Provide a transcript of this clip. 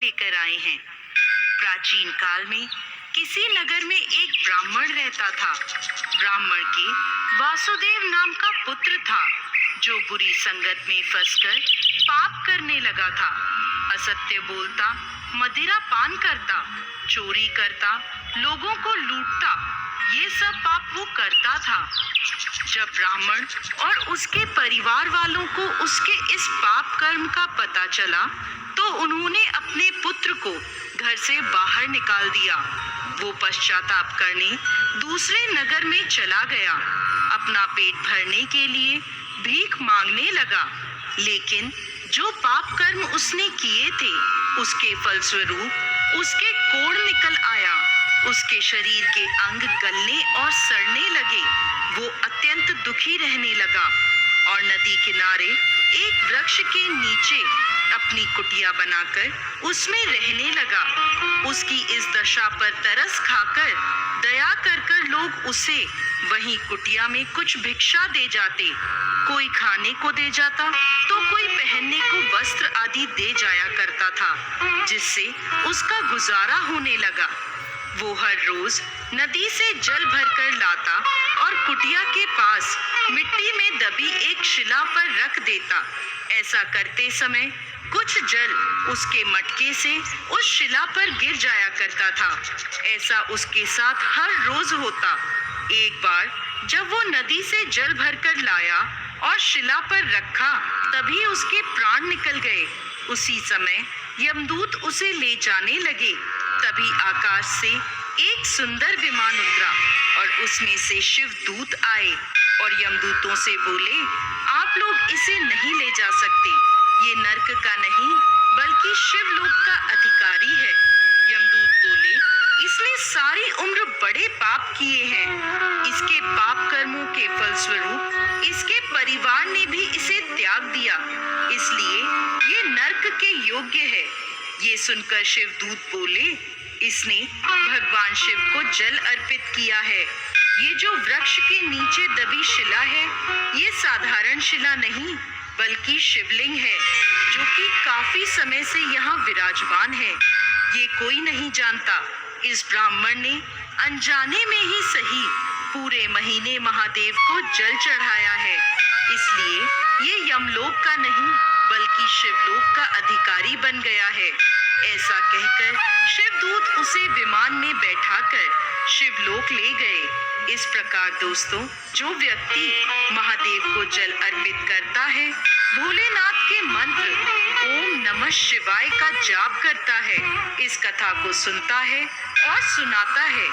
लेकर आए हैं। प्राचीन काल में किसी नगर में एक ब्राह्मण रहता था। ब्राह्मण के वासुदेव नाम का पुत्र था, जो बुरी संगत में फंसकर पाप करने लगा था। असत्य बोलता, मदिरा पान करता, चोरी करता, लोगों को लूटता, ये सब पाप वो करता था। जब ब्राह्मण और उसके परिवार वालों को उसके इस पाप कर्म का पता चला, तो उन्होंने अपने पुत्र को घर से बाहर निकाल दिया। वो पश्चाताप करने दूसरे नगर में चला गया। अपना पेट भरने के लिए भीख मांगने लगा। लेकिन जो पाप कर्म उसने किए थे, उसके फलस्वरूप उसके कोढ़ निकल आया। उसके शरीर के अंग गलने और सड़ने लगे। वो अत्यंत दुखी रहने लगा और नदी किनारे एक वृक्ष के नीचे अपनी कुटिया बनाकर उसमें रहने लगा। उसकी इस दशा पर तरस खाकर दया कर लोग उसे वहीं कुटिया में कुछ भिक्षा दे जाते। कोई खाने को दे जाता तो कोई पहनने को वस्त्र आदि दे जाया करता था, जिससे उसका गुजारा होने लगा। वो हर रोज नदी से जल भरकर लाता और कुटिया के पास मिट्टी में दबी एक शिला पर रख देता। ऐसा करते समय कुछ जल उसके मटके से उस शिला पर गिर जाया करता था। ऐसा उसके साथ हर रोज होता। एक बार जब वो नदी से जल भरकर लाया और शिला पर रखा, तभी उसके प्राण निकल गए। उसी समय यमदूत उसे ले जाने लगे। तभी आकाश से एक सुंदर विमान उतरा और उसमें से शिव दूत आए और यमदूतों से बोले, आप लोग इसे नहीं ले जा सकते। ये नर्क का नहीं बल्कि शिवलोक का अधिकारी है। यमदूत बोले, इसने सारी उम्र बड़े पाप किए हैं। इसके पाप कर्मों के फलस्वरूप इसके परिवार ने भी इसे त्याग दिया, इसलिए ये नर्क के योग्य है। ये सुनकर शिवदूत बोले, इसने भगवान शिव को जल अर्पित किया है। ये जो वृक्ष के नीचे दबी शिला है, ये साधारण शिला नहीं बल्कि शिवलिंग है, जो कि काफी समय से यहाँ विराजमान है। ये कोई नहीं जानता। इस ब्राह्मण ने अनजाने में ही सही पूरे महीने महादेव को जल चढ़ाया है, इसलिए ये यमलोक का नहीं बल्कि शिवलोक का अधिकारी बन गया है। ऐसा कहकर शिवदूत उसे विमान में बैठाकर शिवलोक ले गए। इस प्रकार दोस्तों, जो व्यक्ति महादेव को जल अर्पित करता है, भोलेनाथ के मंत्र ओम नमः शिवाय का जाप करता है, इस कथा को सुनता है और सुनाता है,